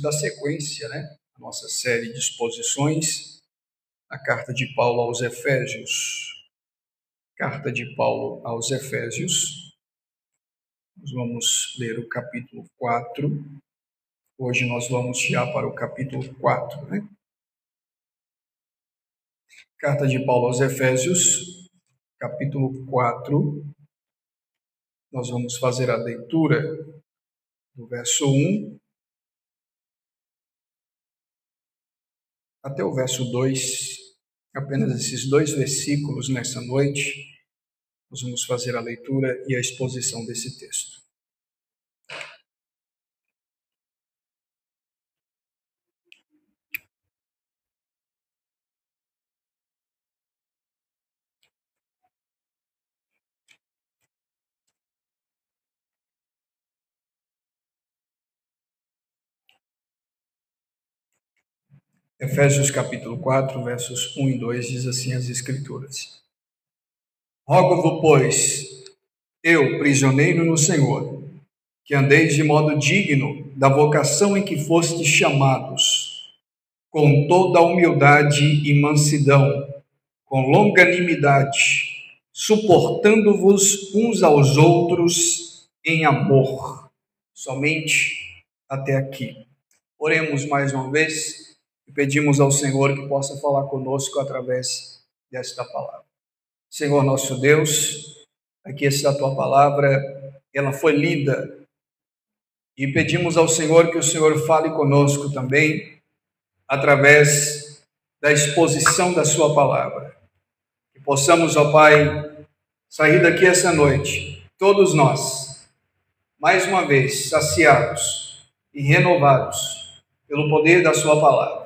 dar sequência, a nossa série de exposições, a carta de Paulo aos Efésios. Carta de Paulo aos Efésios. Nós vamos ler o capítulo 4. Hoje nós vamos já para o capítulo 4, Carta de Paulo aos Efésios, capítulo 4. Nós vamos fazer a leitura do verso 1 até o verso 2, apenas esses 2 versículos nessa noite. Nós vamos fazer a leitura e a exposição desse texto. Efésios capítulo 4, versos 1 e 2, diz assim as Escrituras. Rogo-vos, pois, eu, prisioneiro no Senhor, que andeis de modo digno da vocação em que fostes chamados, com toda a humildade e mansidão, com longanimidade, suportando-vos uns aos outros em amor. Somente até aqui. Oremos mais uma vez. Pedimos ao Senhor que possa falar conosco através desta palavra. Senhor nosso Deus, aqui está a tua palavra, ela foi lida, e pedimos ao Senhor que o Senhor fale conosco também, através da exposição da sua palavra. Que possamos, ó Pai, sair daqui essa noite, todos nós, mais uma vez, saciados e renovados pelo poder da sua palavra.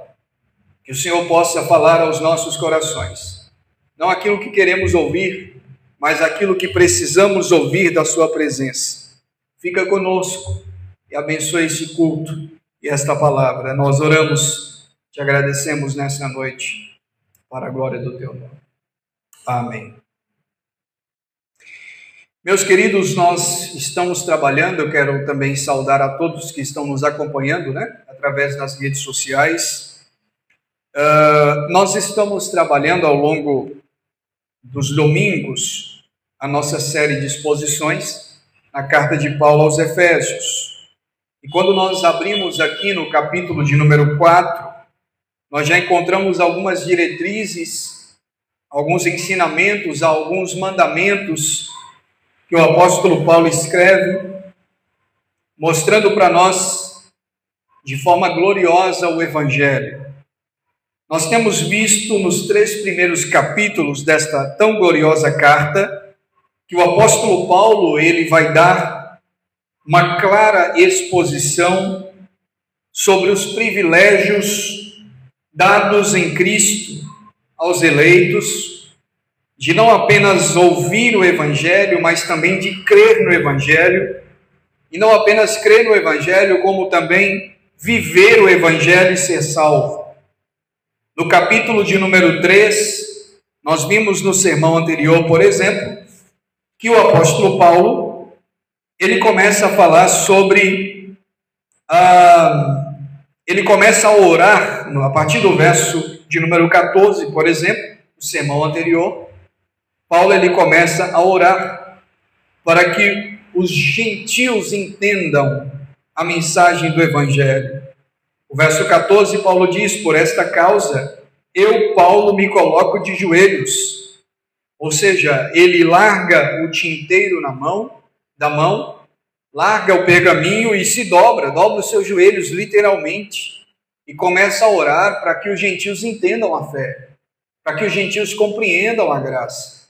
Que o Senhor possa falar aos nossos corações, não aquilo que queremos ouvir, mas aquilo que precisamos ouvir da sua presença. Fica conosco e abençoe esse culto e esta palavra. Nós oramos, te agradecemos nessa noite, para a glória do teu nome. Amém. Meus queridos, nós estamos trabalhando, eu quero também saudar a todos que estão nos acompanhando, através das redes sociais. Nós estamos trabalhando ao longo dos domingos a nossa série de exposições na carta de Paulo aos Efésios. E quando nós abrimos aqui no capítulo de número 4, nós já encontramos algumas diretrizes, alguns ensinamentos, alguns mandamentos que o apóstolo Paulo escreve, mostrando para nós de forma gloriosa o Evangelho. Nós temos visto nos 3 primeiros capítulos desta tão gloriosa carta que o apóstolo Paulo ele vai dar uma clara exposição sobre os privilégios dados em Cristo aos eleitos, de não apenas ouvir o Evangelho, mas também de crer no Evangelho, e não apenas crer no Evangelho, como também viver o Evangelho e ser salvo. No capítulo de número 3, nós vimos no sermão anterior, por exemplo, que o apóstolo Paulo, ele começa a falar sobre, ele começa a orar, a partir do verso de número 14, por exemplo, no sermão anterior, Paulo ele começa a orar para que os gentios entendam a mensagem do Evangelho. O verso 14, Paulo diz, por esta causa, eu, Paulo, me coloco de joelhos. Ou seja, ele larga o tinteiro da mão, larga o pergaminho e se dobra os seus joelhos, literalmente, e começa a orar para que os gentios entendam a fé, para que os gentios compreendam a graça.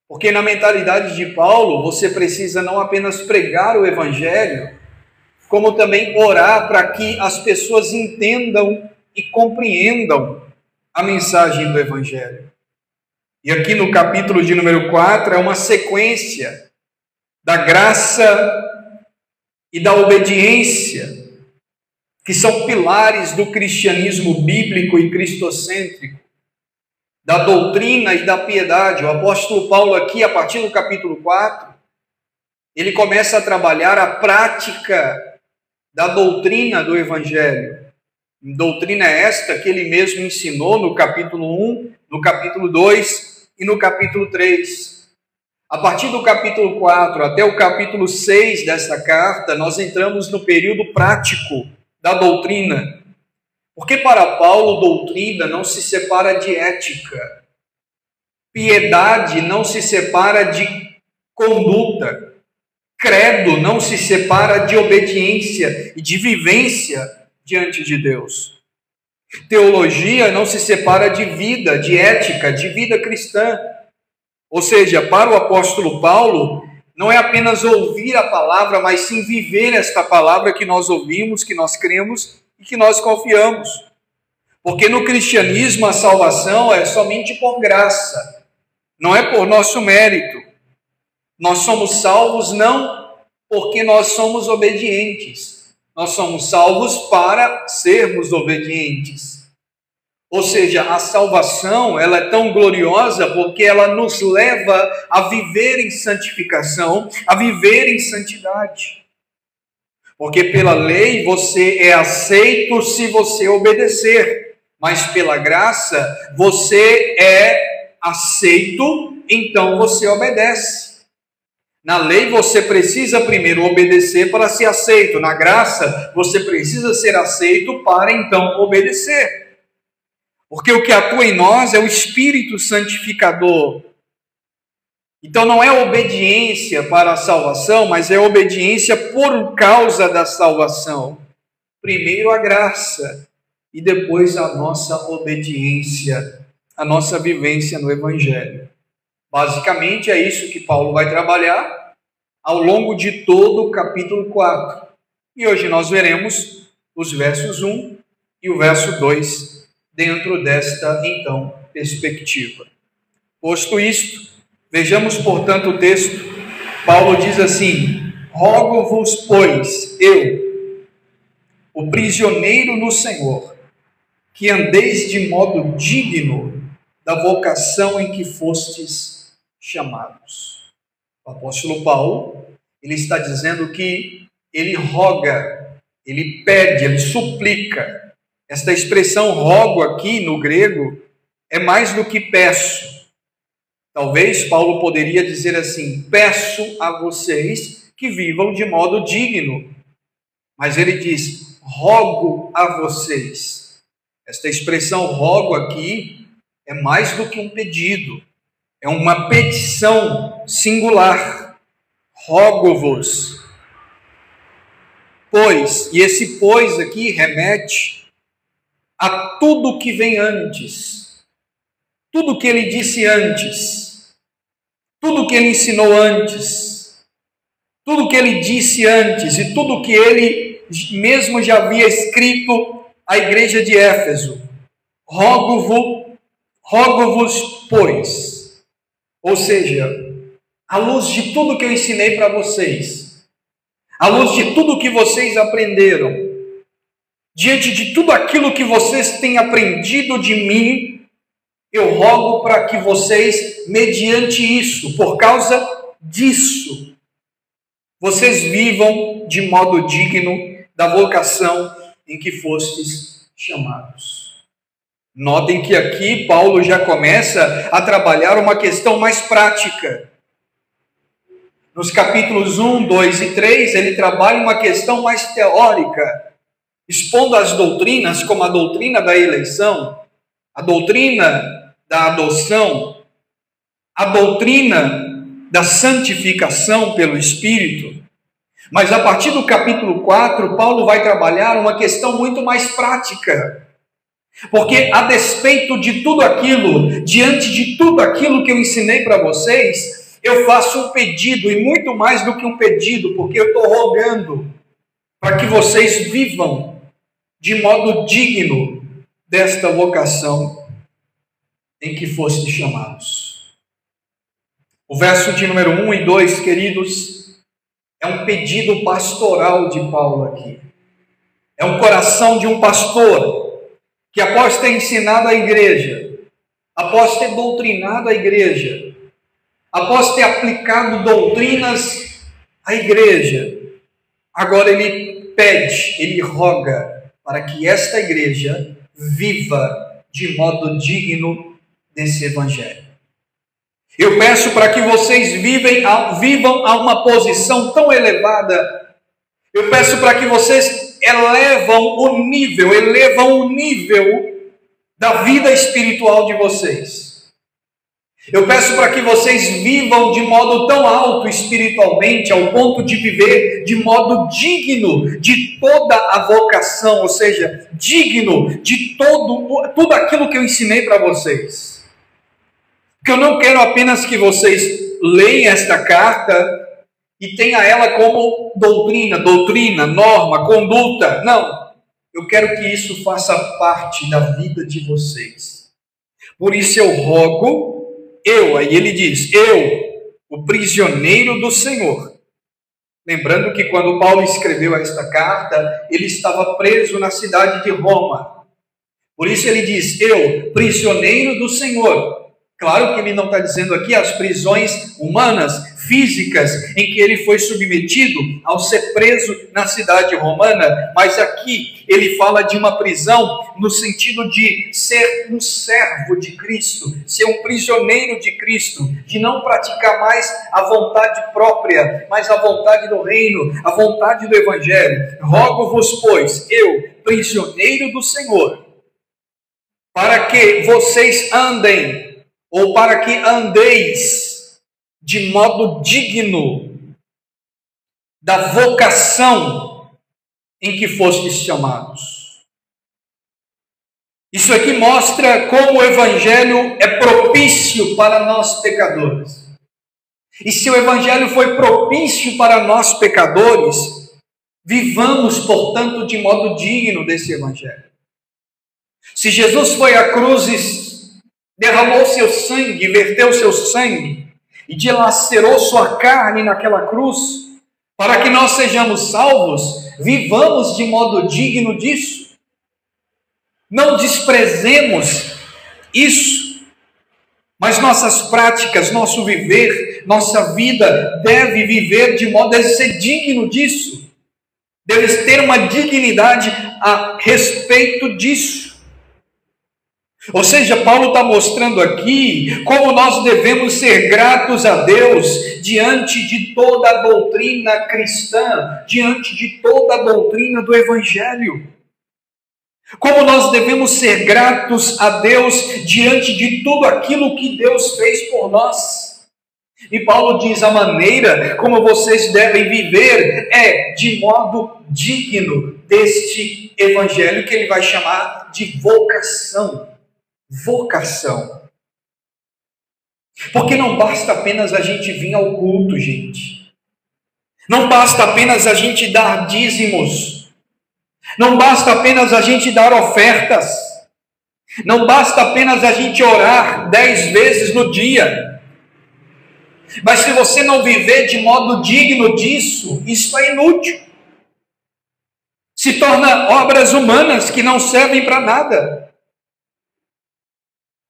Porque na mentalidade de Paulo, você precisa não apenas pregar o Evangelho, como também orar para que as pessoas entendam e compreendam a mensagem do Evangelho. E aqui no capítulo de número 4 é uma sequência da graça e da obediência, que são pilares do cristianismo bíblico e cristocêntrico, da doutrina e da piedade. O apóstolo Paulo aqui, a partir do capítulo 4, ele começa a trabalhar a prática da doutrina do Evangelho. Doutrina esta que ele mesmo ensinou no capítulo 1, no capítulo 2 e no capítulo 3. A partir do capítulo 4 até o capítulo 6 desta carta, nós entramos no período prático da doutrina. Porque para Paulo, doutrina não se separa de ética. Piedade não se separa de conduta. Credo não se separa de obediência e de vivência diante de Deus. Teologia não se separa de vida, de ética, de vida cristã. Ou seja, para o apóstolo Paulo, não é apenas ouvir a palavra, mas sim viver esta palavra que nós ouvimos, que nós cremos e que nós confiamos. Porque no cristianismo a salvação é somente por graça, não é por nosso mérito. Nós somos salvos não porque nós somos obedientes, nós somos salvos para sermos obedientes. Ou seja, a salvação ela é tão gloriosa porque ela nos leva a viver em santificação, a viver em santidade. Porque pela lei você é aceito se você obedecer, mas pela graça você é aceito, então você obedece. Na lei você precisa primeiro obedecer para ser aceito, na graça você precisa ser aceito para então obedecer. Porque o que atua em nós é o Espírito Santificador. Então não é obediência para a salvação, mas é obediência por causa da salvação. Primeiro a graça e depois a nossa obediência, a nossa vivência no Evangelho. Basicamente é isso que Paulo vai trabalhar ao longo de todo o capítulo 4. E hoje nós veremos os versos 1 e o verso 2 dentro desta, então, perspectiva. Posto isto, vejamos, portanto, o texto. Paulo diz assim: rogo-vos, pois, eu, o prisioneiro no Senhor, que andeis de modo digno da vocação em que fostes chamados. O apóstolo Paulo, ele está dizendo que ele roga, ele pede, ele suplica. Esta expressão rogo aqui no grego é mais do que peço. Talvez Paulo poderia dizer assim: peço a vocês que vivam de modo digno. Mas ele diz: rogo a vocês. Esta expressão rogo aqui é mais do que um pedido. É uma petição singular. Rogo-vos. Pois, e esse pois aqui remete a tudo que vem antes, tudo que ele disse antes, tudo que ele ensinou antes, tudo que ele disse antes e tudo que ele mesmo já havia escrito à igreja de Éfeso. Rogo-vos, pois. Ou seja, à luz de tudo que eu ensinei para vocês, à luz de tudo que vocês aprenderam, diante de tudo aquilo que vocês têm aprendido de mim, eu rogo para que vocês, mediante isso, por causa disso, vocês vivam de modo digno da vocação em que fostes chamados. Notem que aqui Paulo já começa a trabalhar uma questão mais prática. Nos capítulos 1, 2 e 3, ele trabalha uma questão mais teórica, expondo as doutrinas, como a doutrina da eleição, a doutrina da adoção, a doutrina da santificação pelo Espírito. Mas a partir do capítulo 4, Paulo vai trabalhar uma questão muito mais prática. Porque a despeito de tudo aquilo, diante de tudo aquilo que eu ensinei para vocês, eu faço um pedido, e muito mais do que um pedido, porque eu estou rogando para que vocês vivam de modo digno desta vocação em que fostes chamados. O verso de número 1 e 2, queridos, é um pedido pastoral de Paulo aqui. É um coração de um pastor que, após ter ensinado a igreja, após ter doutrinado a igreja, após ter aplicado doutrinas à igreja, agora ele pede, ele roga para que esta igreja viva de modo digno desse evangelho. Eu peço para que vocês vivam a uma posição tão elevada. Eu peço para que vocês elevam o nível da vida espiritual de vocês. Eu peço para que vocês vivam de modo tão alto espiritualmente, ao ponto de viver de modo digno de toda a vocação, ou seja, digno de tudo aquilo que eu ensinei para vocês. Porque eu não quero apenas que vocês leiam esta carta e tenham ela como doutrina, norma, conduta. Não, eu quero que isso faça parte da vida de vocês. Por isso eu rogo, aí ele diz, o prisioneiro do Senhor. Lembrando que quando Paulo escreveu esta carta, ele estava preso na cidade de Roma. Por isso ele diz, prisioneiro do Senhor. Claro que ele não está dizendo aqui as prisões humanas, físicas, em que ele foi submetido ao ser preso na cidade romana, mas aqui ele fala de uma prisão no sentido de ser um servo de Cristo, ser um prisioneiro de Cristo, de não praticar mais a vontade própria, mas a vontade do reino, a vontade do evangelho. Rogo-vos, pois, prisioneiro do Senhor, para que vocês andem, ou para que andeis de modo digno da vocação em que fostes chamados. Isso aqui mostra como o evangelho é propício para nós pecadores. E se o evangelho foi propício para nós pecadores, vivamos, portanto, de modo digno desse evangelho. Se Jesus foi à cruz, derramou seu sangue, verteu seu sangue e dilacerou sua carne naquela cruz, para que nós sejamos salvos, vivamos de modo digno disso. Não desprezemos isso, mas nossas práticas, nosso viver, nossa vida deve ser digno disso. Deve ter uma dignidade a respeito disso. Ou seja, Paulo está mostrando aqui como nós devemos ser gratos a Deus diante de toda a doutrina cristã, diante de toda a doutrina do Evangelho. Como nós devemos ser gratos a Deus diante de tudo aquilo que Deus fez por nós. E Paulo diz, a maneira como vocês devem viver é de modo digno deste Evangelho, que ele vai chamar de vocação. Vocação. Porque não basta apenas a gente vir ao culto, gente. Não basta apenas a gente dar dízimos. Não basta apenas a gente dar ofertas. Não basta apenas a gente orar 10 vezes no dia. Mas se você não viver de modo digno disso, isso é inútil. Se torna obras humanas que não servem para nada.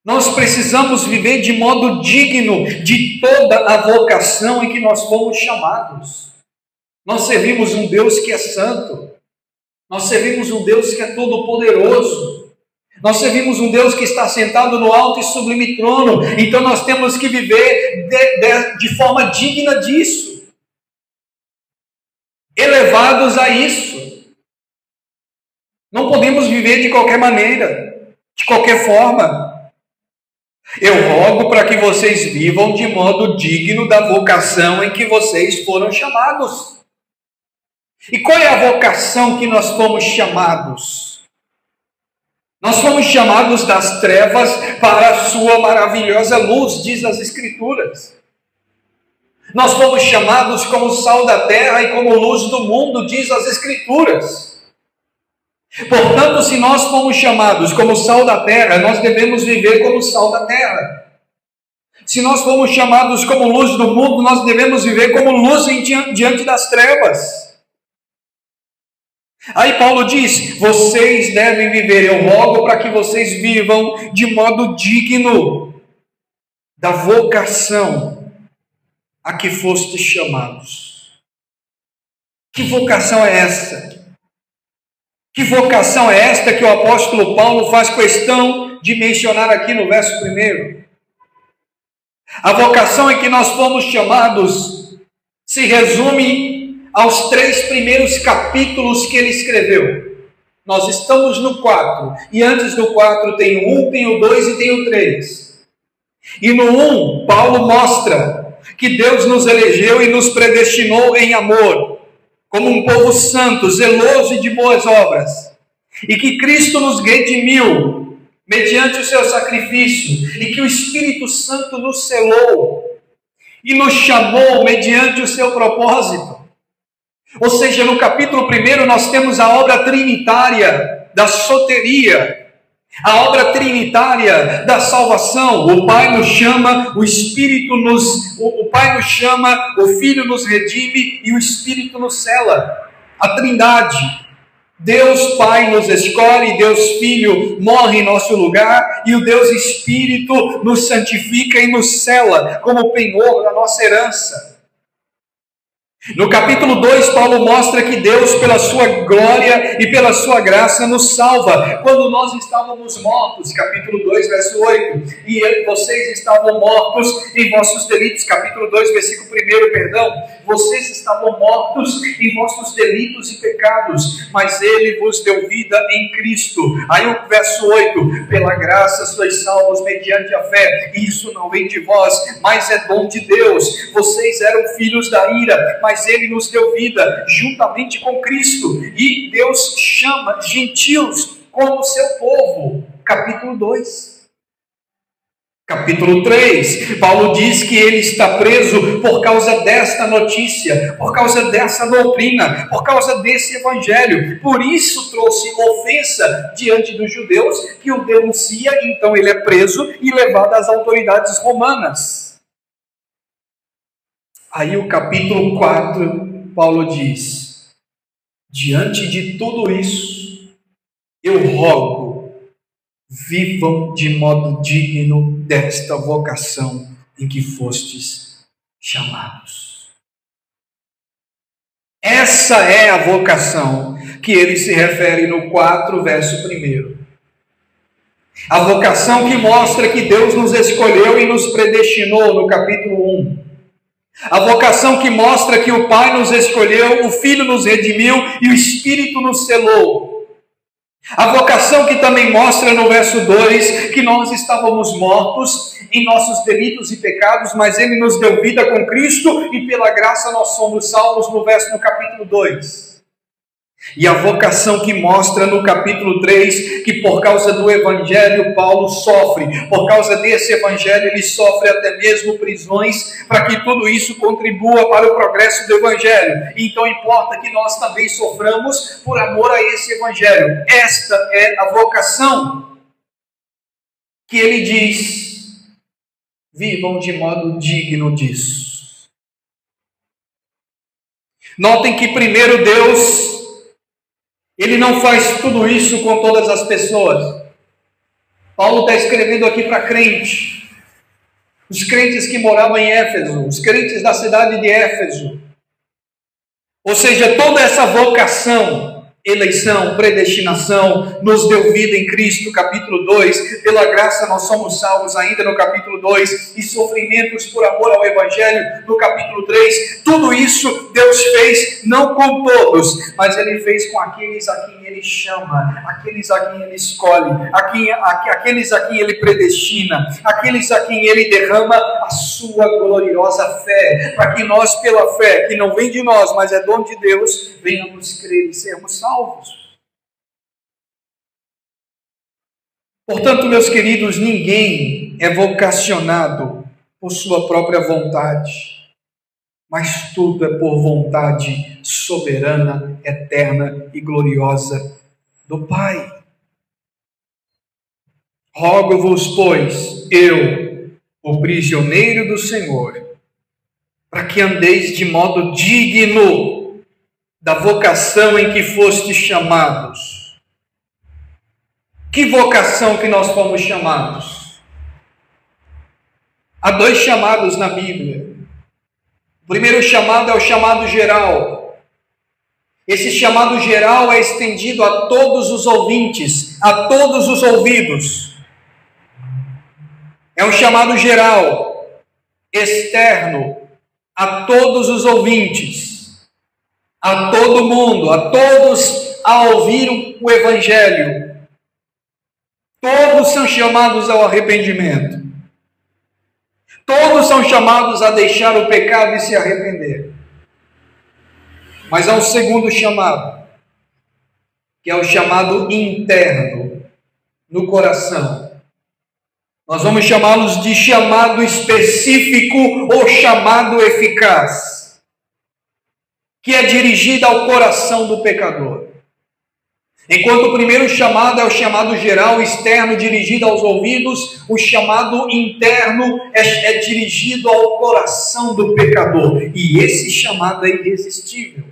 Nós precisamos viver de modo digno de toda a vocação em que nós fomos chamados. Nós servimos um Deus que é santo. Nós servimos um Deus que é todo-poderoso. Nós servimos um Deus que está sentado no alto e sublime trono. Então nós temos que viver de forma digna disso. Elevados a isso. Não podemos viver de qualquer maneira, de qualquer forma. Eu rogo para que vocês vivam de modo digno da vocação em que vocês foram chamados. E qual é a vocação que nós fomos chamados? Nós fomos chamados das trevas para a sua maravilhosa luz, diz as Escrituras. Nós fomos chamados como sal da terra e como luz do mundo, diz as Escrituras. Portanto, se nós fomos chamados como sal da terra, nós devemos viver como sal da terra. Se nós fomos chamados como luz do mundo, nós devemos viver como luz diante das trevas. Aí Paulo diz, vocês devem viver, eu rogo para que vocês vivam de modo digno da vocação a que fostes chamados. Que vocação é essa? Que vocação é esta que o apóstolo Paulo faz questão de mencionar aqui no verso 1? A vocação em que nós fomos chamados se resume aos 3 primeiros capítulos que ele escreveu. Nós estamos no 4, e antes do 4 tem o 1, tem o 2 e tem o 3. E no 1, Paulo mostra que Deus nos elegeu e nos predestinou em amor, como um povo santo, zeloso e de boas obras, e que Cristo nos redimiu mediante o seu sacrifício, e que o Espírito Santo nos selou e nos chamou mediante o seu propósito. Ou seja, no capítulo 1 nós temos a obra trinitária da soteria, a obra trinitária da salvação. O Pai nos chama, o Pai nos chama, o Filho nos redime e o Espírito nos sela. A Trindade. Deus Pai nos escolhe, Deus Filho morre em nosso lugar e o Deus Espírito nos santifica e nos sela como penhor da nossa herança. No capítulo 2, Paulo mostra que Deus, pela sua glória e pela sua graça, nos salva. Quando nós estávamos mortos, capítulo 2, verso 8, e vocês estavam mortos em vossos delitos, capítulo 2, versículo 1, perdão, vocês estavam mortos em vossos delitos e pecados, mas Ele vos deu vida em Cristo. Aí o verso 8, pela graça sois salvos mediante a fé, e isso não vem de vós, mas é dom de Deus. Vocês eram filhos da ira, mas Ele nos deu vida juntamente com Cristo, e Deus chama gentios como seu povo. Capítulo 2. Capítulo 3, Paulo diz que ele está preso por causa desta notícia, por causa dessa doutrina, por causa desse evangelho. Por isso trouxe ofensa diante dos judeus, que o denuncia, então ele é preso e levado às autoridades romanas. Aí o capítulo 4, Paulo diz: diante de tudo isso, eu rogo, vivam de modo digno desta vocação em que fostes chamados. Essa é a vocação que ele se refere no 4, verso 1. A vocação que mostra que Deus nos escolheu e nos predestinou no capítulo 1. A vocação que mostra que o Pai nos escolheu, o Filho nos redimiu e o Espírito nos selou. A vocação que também mostra no verso 2 que nós estávamos mortos em nossos delitos e pecados, mas Ele nos deu vida com Cristo e pela graça nós somos salvos no capítulo 2. E a vocação que mostra no capítulo 3 que por causa do Evangelho Paulo sofre, por causa desse Evangelho ele sofre até mesmo prisões, para que tudo isso contribua para o progresso do Evangelho. Então importa que nós também soframos por amor a esse Evangelho. Esta é a vocação que ele diz: vivam de modo digno disso. Notem que primeiro Deus, Ele não faz tudo isso com todas as pessoas. Paulo está escrevendo aqui para crente. Os crentes que moravam em Éfeso, os crentes da cidade de Éfeso. Ou seja, toda essa vocação, eleição, predestinação, nos deu vida em Cristo, capítulo 2, pela graça nós somos salvos ainda no capítulo 2, e sofrimentos por amor ao Evangelho no capítulo 3, tudo isso Deus fez não com todos, mas Ele fez com aqueles a quem Ele chama, aqueles a quem Ele escolhe, aqueles a quem Ele predestina, aqueles a quem Ele derrama a sua gloriosa fé, para que nós pela fé, que não vem de nós, mas é dom de Deus, venhamos crer e sermos salvos. Portanto, meus queridos, ninguém é vocacionado por sua própria vontade, mas tudo é por vontade soberana, eterna e gloriosa do Pai. Rogo-vos, pois, eu, o prisioneiro do Senhor, para que andeis de modo digno da vocação em que fostes chamados. Que vocação que nós fomos chamados? Há 2 chamados na Bíblia. O primeiro chamado é o chamado geral. Esse chamado geral é estendido a todos os ouvintes, a todos os ouvidos. É um chamado geral, externo, a todos os ouvintes, a todo mundo, a todos a ouvir o Evangelho. Todos são chamados ao arrependimento. Todos são chamados a deixar o pecado e se arrepender. Mas há um segundo chamado, que é o chamado interno, no coração. Nós vamos chamá-los de chamado específico ou chamado eficaz, que é dirigido ao coração do pecador. Enquanto o primeiro chamado é o chamado geral, externo, dirigido aos ouvidos, o chamado interno é dirigido ao coração do pecador. E esse chamado é irresistível.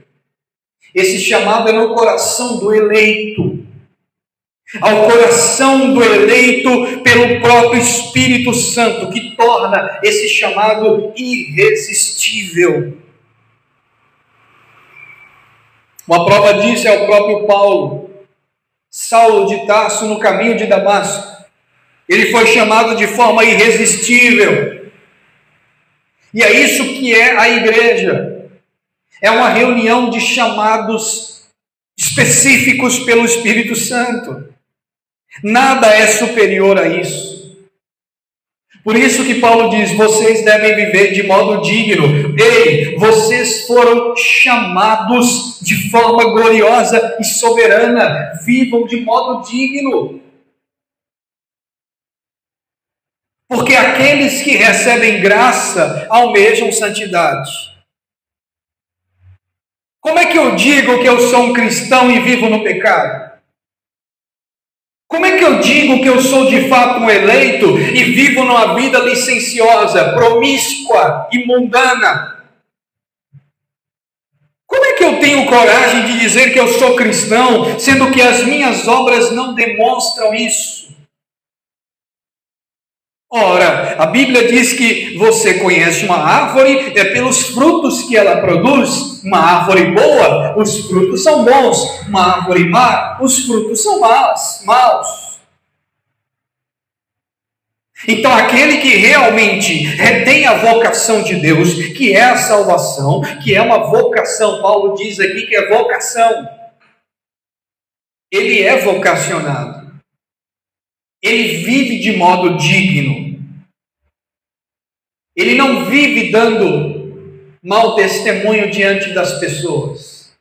Esse chamado é no coração do eleito. Ao coração do eleito pelo próprio Espírito Santo, que torna esse chamado irresistível. Uma prova disso é o próprio Paulo. Saulo de Tarso, no caminho de Damasco, ele foi chamado de forma irresistível. E é isso que é a igreja. É uma reunião de chamados específicos pelo Espírito Santo. Nada é superior a isso. Por isso que Paulo diz: vocês devem viver de modo digno. Ei, vocês foram chamados de forma gloriosa e soberana. Vivam de modo digno. Porque aqueles que recebem graça almejam santidade. Como é que eu digo que eu sou um cristão e vivo no pecado? Como é que eu digo que eu sou de fato um eleito e vivo numa vida licenciosa, promíscua e mundana? Como é que eu tenho coragem de dizer que eu sou cristão, sendo que as minhas obras não demonstram isso? Ora, a Bíblia diz que você conhece uma árvore pelos frutos que ela produz. Uma árvore boa, os frutos são bons. Uma árvore má, os frutos são maus. Então, aquele que realmente retém a vocação de Deus, que é a salvação, que é uma vocação, Paulo diz aqui que é vocação. Ele é vocacionado. Ele vive de modo digno. Ele não vive dando mau testemunho diante das pessoas.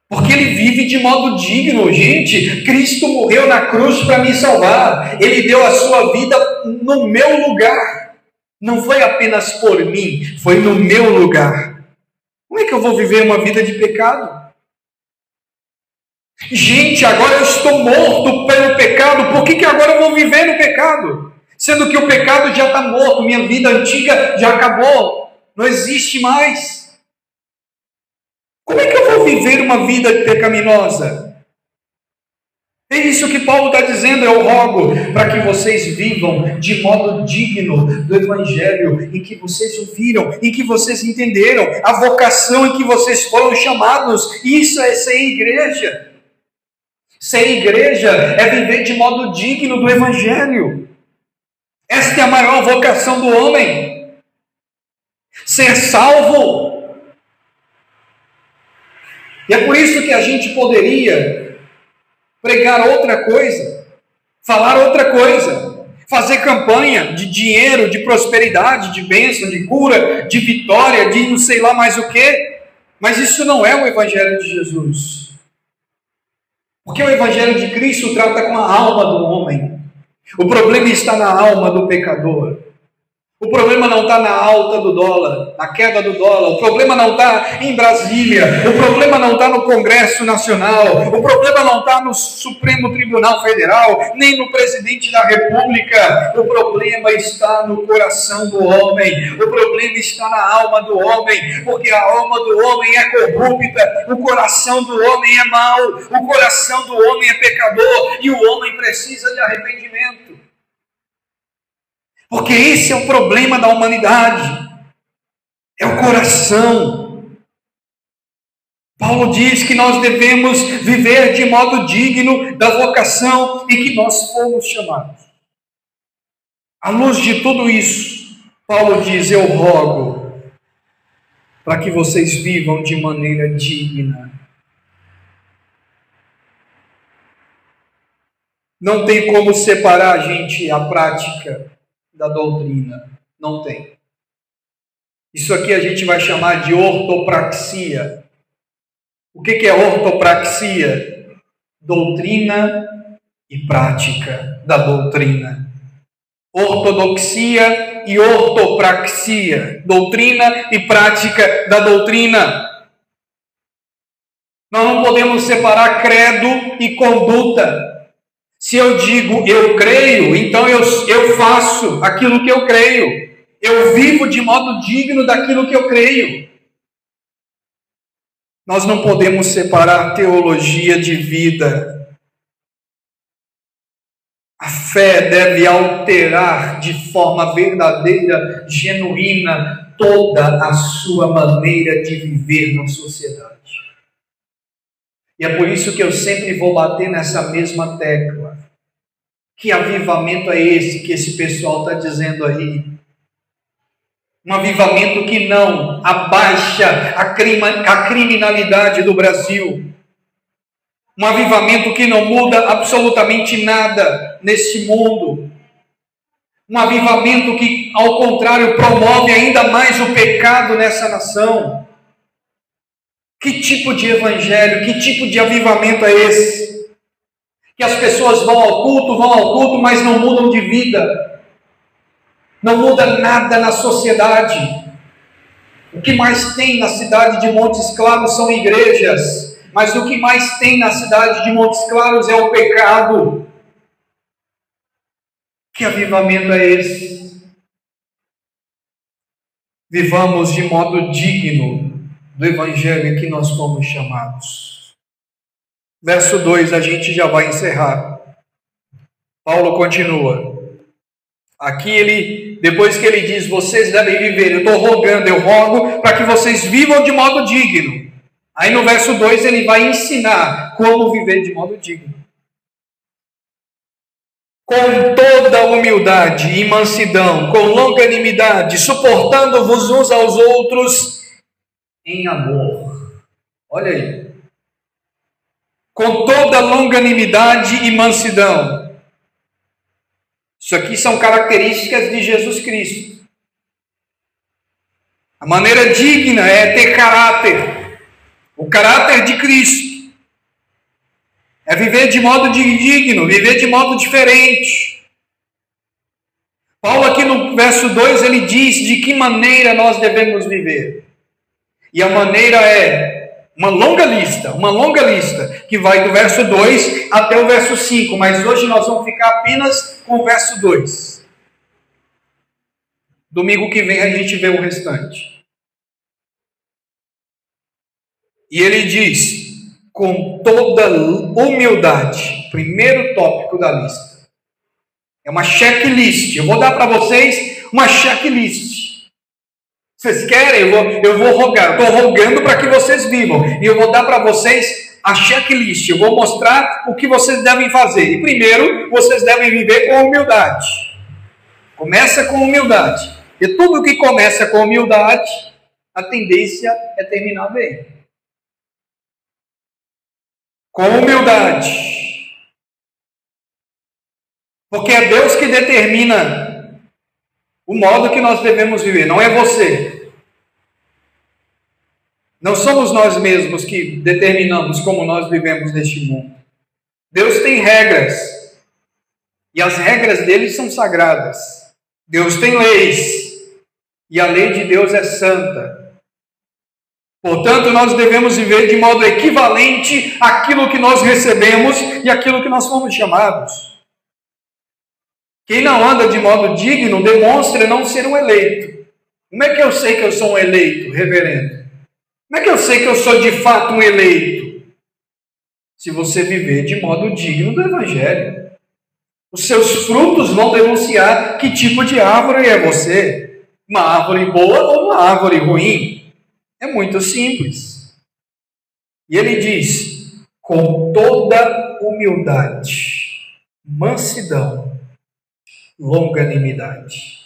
Porque ele vive de modo digno. Gente, Cristo morreu na cruz para me salvar. Ele deu a sua vida no meu lugar. Não foi apenas por mim, foi no meu lugar. Como é que eu vou viver uma vida de pecado? Gente, agora eu estou morto pelo pecado. Por que agora eu vou viver no pecado? Sendo que o pecado já está morto, minha vida antiga já acabou, não existe mais. Como é que eu vou viver uma vida pecaminosa? É isso que Paulo está dizendo. Eu rogo para que vocês vivam de modo digno do Evangelho em que vocês ouviram, em que vocês entenderam, a vocação em que vocês foram chamados. Isso é ser igreja. Ser igreja é viver de modo digno do Evangelho. Esta é a maior vocação do homem. Ser salvo. E é por isso que a gente poderia pregar outra coisa, falar outra coisa, fazer campanha de dinheiro, de prosperidade, de bênção, de cura, de vitória, de não sei lá mais o quê. Mas isso não é o Evangelho de Jesus. Porque o Evangelho de Cristo trata com a alma do homem. O problema está na alma do pecador. O problema não está na alta do dólar, na queda do dólar. O problema não está em Brasília. O problema não está no Congresso Nacional. O problema não está no Supremo Tribunal Federal, nem no presidente da República. O problema está no coração do homem. O problema está na alma do homem, porque a alma do homem é corrupta. O coração do homem é mau. O coração do homem é pecador. E o homem precisa de arrependimento. Porque esse é o problema da humanidade. É o coração. Paulo diz que nós devemos viver de modo digno da vocação e que nós fomos chamados. À luz de tudo isso, Paulo diz: eu rogo para que vocês vivam de maneira digna. Não tem como separar, gente, a prática da doutrina. Não tem. Isso aqui a gente vai chamar de ortopraxia. O que é ortopraxia? Doutrina e prática da doutrina. Ortodoxia e ortopraxia. Doutrina e prática da doutrina. Nós não podemos separar credo e conduta. Se eu digo eu creio, então eu faço aquilo que eu creio. Eu vivo de modo digno daquilo que eu creio. Nós não podemos separar teologia de vida. A fé deve alterar de forma verdadeira, genuína, toda a sua maneira de viver na sociedade. E é por isso que eu sempre vou bater nessa mesma tecla. Que avivamento é esse que esse pessoal está dizendo aí? Um avivamento que não abaixa a criminalidade do Brasil. Um avivamento que não muda absolutamente nada nesse mundo. Um avivamento que, ao contrário, promove ainda mais o pecado nessa nação. Que tipo de evangelho, que tipo de avivamento é esse? Que as pessoas vão ao culto, mas não mudam de vida. Não muda nada na sociedade. O que mais tem na cidade de Montes Claros são igrejas, mas o que mais tem na cidade de Montes Claros é o pecado. Que avivamento é esse? Vivamos de modo digno do evangelho que nós fomos chamados. Verso 2, a gente já vai encerrar. Paulo continua. Aqui depois que ele diz, vocês devem viver, eu estou rogando, eu rogo para que vocês vivam de modo digno. Aí no verso 2 ele vai ensinar como viver de modo digno. Com toda humildade e mansidão, com longanimidade, suportando-vos uns aos outros em amor. Olha aí. Com toda longanimidade e mansidão. Isso aqui são características de Jesus Cristo. A maneira digna é ter caráter. O caráter de Cristo. É viver de modo digno, viver de modo diferente. Paulo aqui no verso 2, ele diz de que maneira nós devemos viver. E a maneira é uma longa lista, que vai do verso 2 até o verso 5, mas hoje nós vamos ficar apenas com o verso 2. Domingo que vem a gente vê o restante. E ele diz, com toda humildade, primeiro tópico da lista, é uma checklist, eu vou dar para vocês uma checklist. Vocês querem? Eu vou rogar. Estou rogando para que vocês vivam. E eu vou dar para vocês a checklist. Eu vou mostrar o que vocês devem fazer. E primeiro, vocês devem viver com humildade. Começa com humildade. E tudo que começa com humildade, a tendência é terminar bem. Com humildade. Porque é Deus que determina o modo que nós devemos viver, não é você. Não somos nós mesmos que determinamos como nós vivemos neste mundo. Deus tem regras. E as regras dele são sagradas. Deus tem leis. E a lei de Deus é santa. Portanto, nós devemos viver de modo equivalente àquilo que nós recebemos e àquilo que nós fomos chamados. Quem não anda de modo digno demonstra não ser um eleito. Como é que eu sei que eu sou um eleito, reverendo? Como é que eu sei que eu sou de fato um eleito? Se você viver de modo digno do Evangelho. Os seus frutos vão denunciar que tipo de árvore é você. Uma árvore boa ou uma árvore ruim. É muito simples. E ele diz: com toda humildade, mansidão, longanimidade.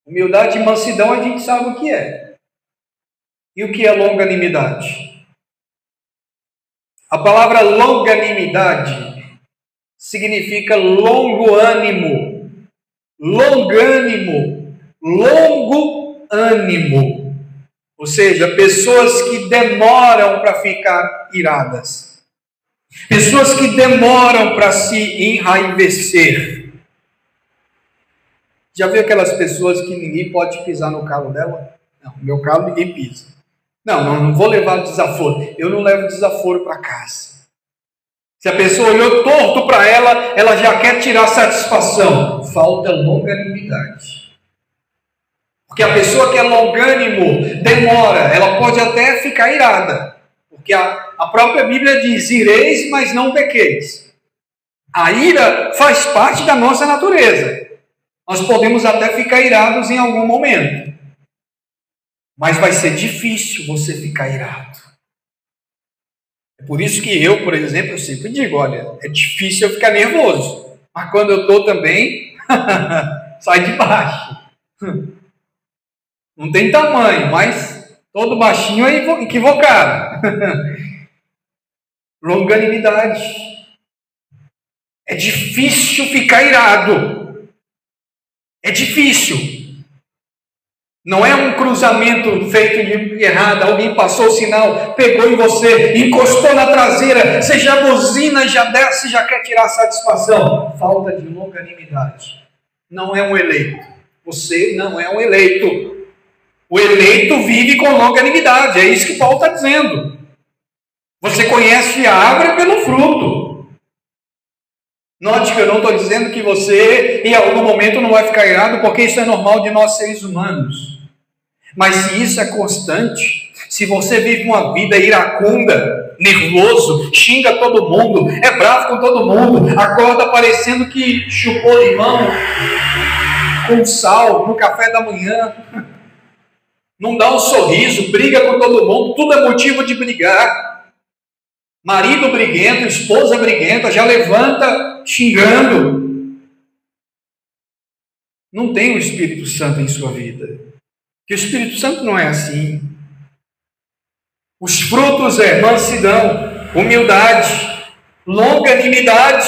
Humildade e mansidão a gente sabe o que é. E o que é longanimidade? A palavra longanimidade significa longo ânimo, longânimo, longo ânimo. Ou seja, pessoas que demoram para ficar iradas. Pessoas que demoram para se enraivecer. Já viu aquelas pessoas que ninguém pode pisar no calo dela? Não, no meu calo ninguém pisa. Não vou levar desaforo. Eu não levo desaforo para casa. Se a pessoa olhou torto para ela, ela já quer tirar satisfação. Falta longanimidade. Porque a pessoa que é longânimo demora, ela pode até ficar irada. Porque a própria Bíblia diz: ireis, mas não pequeis. A ira faz parte da nossa natureza. Nós podemos até ficar irados em algum momento. Mas vai ser difícil você ficar irado. É por isso que eu, por exemplo, eu sempre digo: olha, é difícil eu ficar nervoso. Mas quando eu estou também, sai de baixo. Não tem tamanho, mas todo baixinho é equivocado. Longanimidade. É difícil ficar irado. É difícil. Não é um cruzamento feito de errado. Alguém passou o sinal, pegou em você, encostou na traseira, você já buzina, já desce, já quer tirar satisfação. Falta de longanimidade. Não é um eleito. Você não é um eleito. O eleito vive com longanimidade. É isso que Paulo está dizendo. Você conhece a árvore pelo fruto. Note que eu não estou dizendo que você em algum momento não vai ficar irado, porque isso é normal de nós seres humanos. Mas se isso é constante, se você vive uma vida iracunda, nervoso, xinga todo mundo, é bravo com todo mundo, acorda parecendo que chupou limão com sal no café da manhã, não dá um sorriso, briga com todo mundo, tudo é motivo de brigar. Marido briguento, esposa briguenta, já levanta xingando. Não tem o Espírito Santo em sua vida. Porque o Espírito Santo não é assim. Os frutos é mansidão, humildade, longanimidade.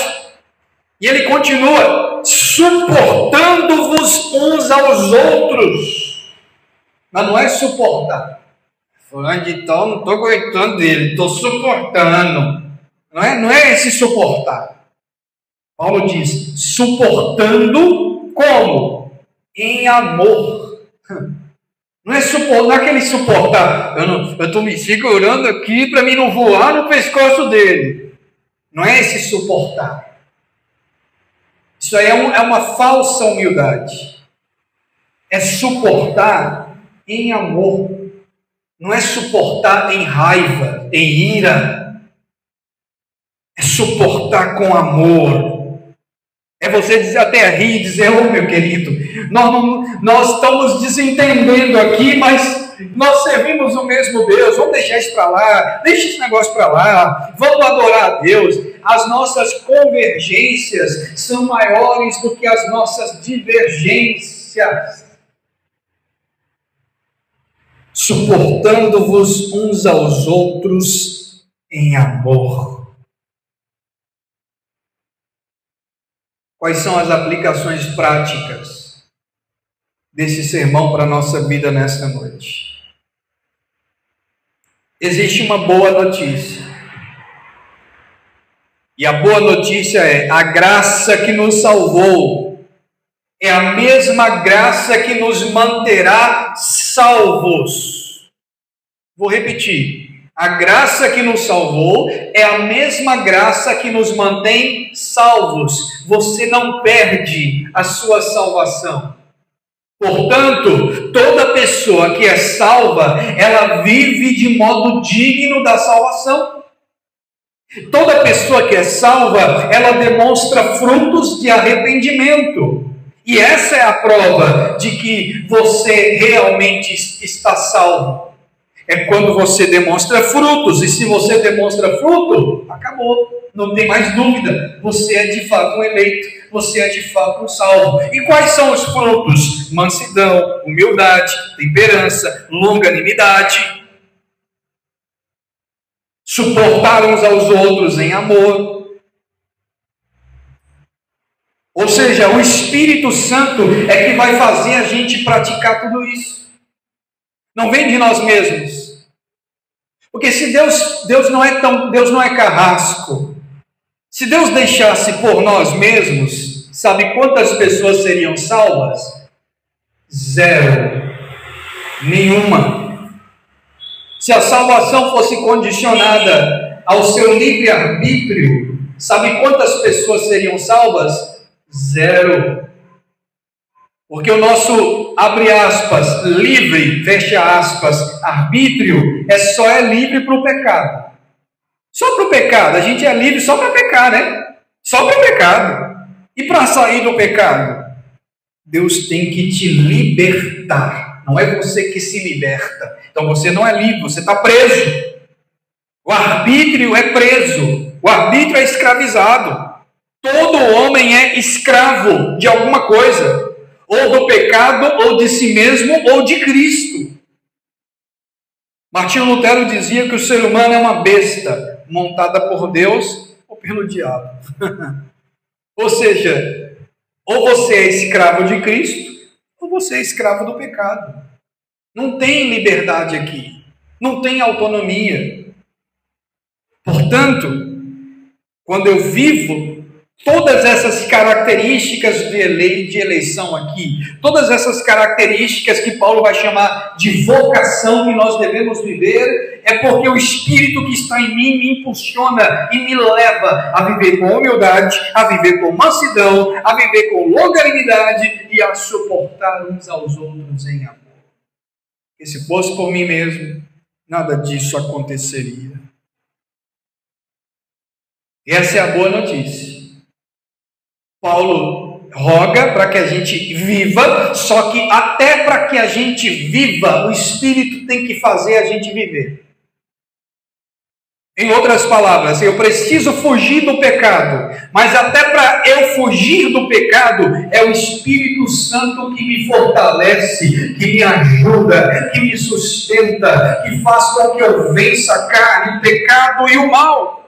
E ele continua: suportando-vos uns aos outros. Mas não é suportar. Fulano de tal, não estou aguentando dele, estou suportando. Não é esse suportar. Paulo diz: suportando como? Em amor. Não é suportar, não é aquele suportar. Eu estou me segurando aqui para mim não voar no pescoço dele. Não é esse suportar. Isso aí é uma falsa humildade. É suportar em amor. Não é suportar em raiva, em ira. É suportar com amor. É você dizer, até rir e dizer: ô meu querido, nós estamos desentendendo aqui, mas nós servimos o mesmo Deus. Vamos deixar isso para lá, deixa esse negócio para lá, vamos adorar a Deus. As nossas convergências são maiores do que as nossas divergências. Suportando-vos uns aos outros em amor. Quais são as aplicações práticas desse sermão para a nossa vida nesta noite? Existe uma boa notícia. E a boa notícia é: a graça que nos salvou é a mesma graça que nos manterá salvos. Vou repetir. A graça que nos salvou é a mesma graça que nos mantém salvos. Você não perde a sua salvação. Portanto, toda pessoa que é salva, ela vive de modo digno da salvação. Toda pessoa que é salva, ela demonstra frutos de arrependimento. E essa é a prova de que você realmente está salvo. é quando você demonstra frutos. E se você demonstra fruto, acabou. Não tem mais dúvida. Você é de fato um eleito. Você é de fato um salvo. E quais são os frutos? Mansidão, humildade, temperança, longanimidade. Suportar uns aos outros em amor. Ou seja, o Espírito Santo é que vai fazer a gente praticar tudo isso. Não vem de nós mesmos. Porque se Deus não é carrasco. Se Deus deixasse por nós mesmos, sabe quantas pessoas seriam salvas? Zero. Nenhuma. Se a salvação fosse condicionada ao seu livre-arbítrio, sabe quantas pessoas seriam salvas? Zero. Porque o nosso, abre aspas, livre, fecha aspas, arbítrio, só é livre para o pecado. Só para o pecado. A gente é livre só para pecar, né? Só para o pecado. E para sair do pecado? Deus tem que te libertar. Não é você que se liberta. Então você não é livre, você está preso. O arbítrio é preso. O arbítrio é escravizado. Todo homem é escravo de alguma coisa. Ou do pecado, ou de si mesmo, ou de Cristo. Martinho Lutero dizia que o ser humano é uma besta montada por Deus ou pelo diabo. Ou seja, ou você é escravo de Cristo, ou você é escravo do pecado. Não tem liberdade aqui. Não tem autonomia. Portanto, quando eu vivo todas essas características de eleição aqui, todas essas características que Paulo vai chamar de vocação que nós devemos viver, é porque o Espírito que está em mim me impulsiona e me leva a viver com humildade, a viver com mansidão, a viver com longanimidade e a suportar uns aos outros em amor. E se fosse por mim mesmo, nada disso aconteceria. E essa é a boa notícia. Paulo roga para que a gente viva, só que até para que a gente viva, o Espírito tem que fazer a gente viver. Em outras palavras, eu preciso fugir do pecado, mas até para eu fugir do pecado, é o Espírito Santo que me fortalece, que me ajuda, que me sustenta, que faz com que eu vença a carne, o pecado e o mal.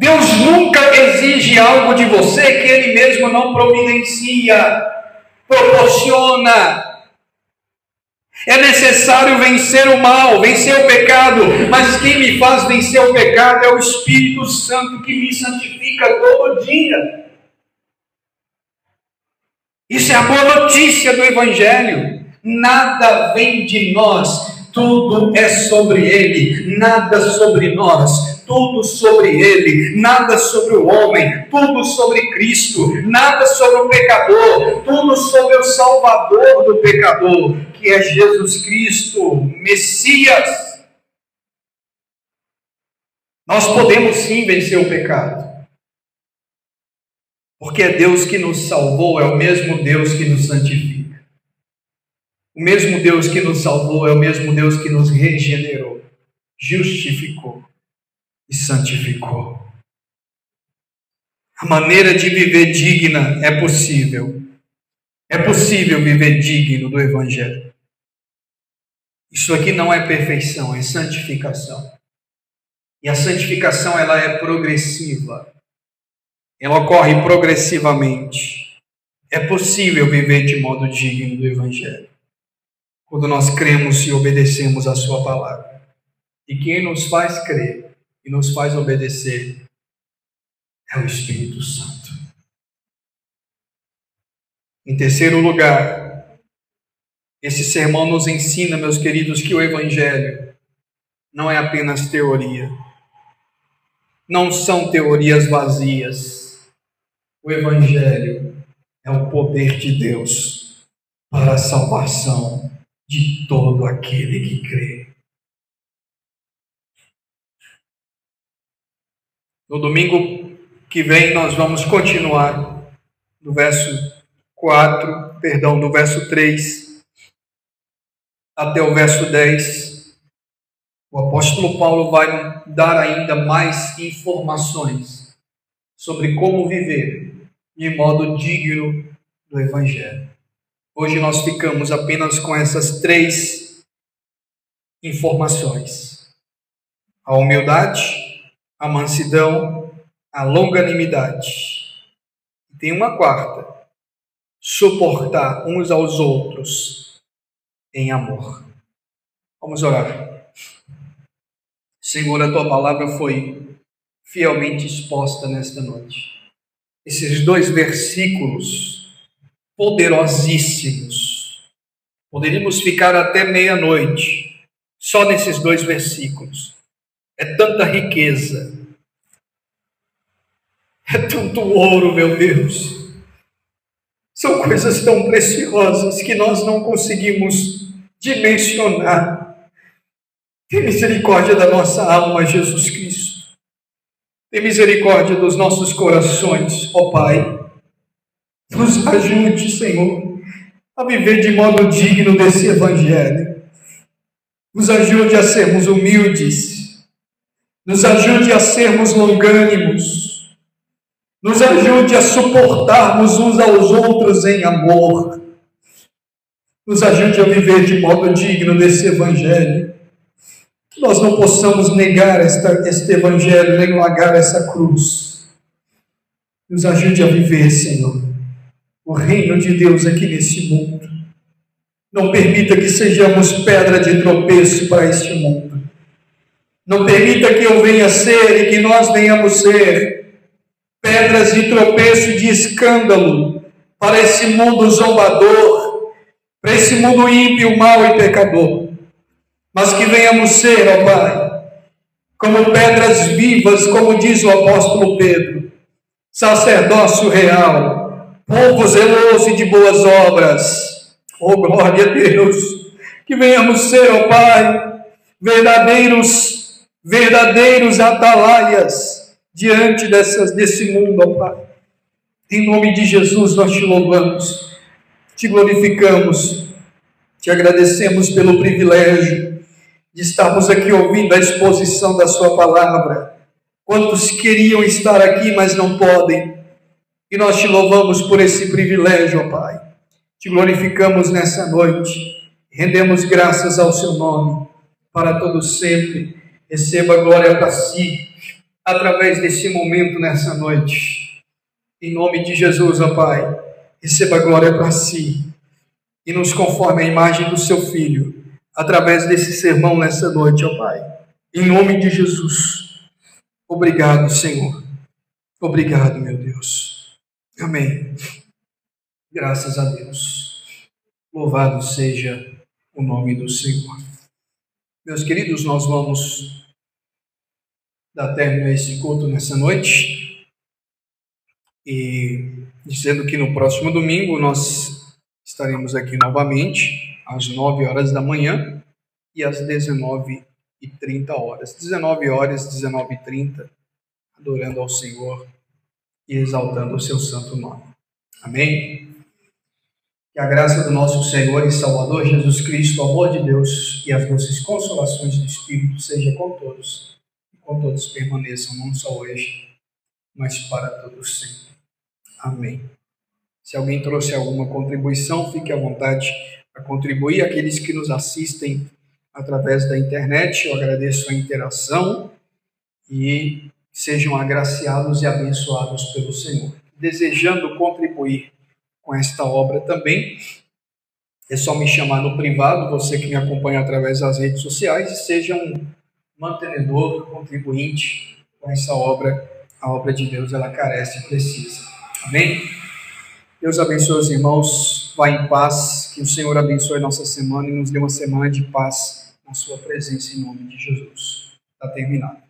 Deus nunca exige algo de você que Ele mesmo não providencia, proporciona. É necessário vencer o mal, vencer o pecado, mas quem me faz vencer o pecado é o Espírito Santo que me santifica todo dia. Isso é a boa notícia do Evangelho. Nada vem de nós, tudo é sobre Ele, nada sobre nós. Tudo sobre Ele, nada sobre o homem, tudo sobre Cristo, nada sobre o pecador, tudo sobre o Salvador do pecador, que é Jesus Cristo, Messias. Nós podemos sim vencer o pecado, porque é Deus que nos salvou, é o mesmo Deus que nos santifica. O mesmo Deus que nos salvou é o mesmo Deus que nos regenerou, justificou e santificou. A maneira de viver digna é possível. É possível viver digno do Evangelho. Isso aqui não é perfeição, é santificação. E a santificação ela é progressiva. Ela ocorre progressivamente. É possível viver de modo digno do Evangelho, quando nós cremos e obedecemos a sua palavra. E quem nos faz crer e nos faz obedecer é o Espírito Santo. Em terceiro lugar, esse sermão nos ensina, meus queridos, que o Evangelho não é apenas teoria. Não são teorias vazias. O Evangelho é o poder de Deus para a salvação de todo aquele que crê. No domingo que vem nós vamos continuar do verso 3, até o verso 10, o apóstolo Paulo vai dar ainda mais informações sobre como viver de modo digno do Evangelho. Hoje nós ficamos apenas com essas 3 informações: a humildade, a mansidão, a longanimidade. E tem uma quarta: suportar uns aos outros em amor. Vamos orar. Senhor, a tua palavra foi fielmente exposta nesta noite. Esses 2 versículos poderosíssimos. Poderíamos ficar até meia-noite só nesses 2 versículos. É tanta riqueza. É tanto ouro, meu Deus. São coisas tão preciosas que nós não conseguimos dimensionar. Tem misericórdia da nossa alma, Jesus Cristo. Tem misericórdia dos nossos corações, ó Pai. Nos ajude, Senhor, a viver de modo digno desse Evangelho. Nos ajude a sermos humildes. Nos ajude a sermos longânimos. Nos ajude a suportarmos uns aos outros em amor. Nos ajude a viver de modo digno desse Evangelho. Que nós não possamos negar este Evangelho, nem largar essa cruz. Nos ajude a viver, Senhor, o reino de Deus aqui nesse mundo. Não permita que sejamos pedra de tropeço para este mundo. Não permita que eu venha ser e que nós venhamos ser pedras de tropeço e de escândalo para esse mundo zombador, para esse mundo ímpio, mau e pecador. Mas que venhamos ser, ó Pai, como pedras vivas, como diz o apóstolo Pedro, sacerdócio real, povo zeloso e de boas obras. Oh, glória a Deus! Que venhamos ser, ó Pai, verdadeiros atalaias diante desse mundo, ó Pai. Em nome de Jesus nós te louvamos, te glorificamos, te agradecemos pelo privilégio de estarmos aqui ouvindo a exposição da sua palavra. Quantos queriam estar aqui, mas não podem. E nós te louvamos por esse privilégio, ó Pai. Te glorificamos nessa noite. Rendemos graças ao seu nome para todo sempre. Receba glória para si através desse momento nessa noite. Em nome de Jesus, ó Pai, receba glória para si e nos conforme a imagem do seu Filho, através desse sermão nessa noite, ó Pai. Em nome de Jesus. Obrigado, Senhor. Obrigado, meu Deus. Amém. Graças a Deus. Louvado seja o nome do Senhor. Meus queridos, nós vamos dar término a esse culto nessa noite. E dizendo que no próximo domingo nós estaremos aqui novamente, às 9 horas da manhã e às 19h30. 19 horas, 19h30, adorando ao Senhor e exaltando o seu santo nome. Amém? Que a graça do nosso Senhor e Salvador Jesus Cristo, o amor de Deus e as doces consolações do Espírito seja com todos, e com todos permaneçam não só hoje, mas para todos sempre. Amém. Se alguém trouxe alguma contribuição, fique à vontade a contribuir. Aqueles que nos assistem através da internet, eu agradeço a interação e sejam agraciados e abençoados pelo Senhor. Desejando contribuir com esta obra também, é só me chamar no privado, você que me acompanha através das redes sociais, e seja um mantenedor, contribuinte com essa obra. A obra de Deus, ela carece e precisa. Amém? Deus abençoe os irmãos, vá em paz, que o Senhor abençoe nossa semana e nos dê uma semana de paz na sua presença em nome de Jesus. Está terminado.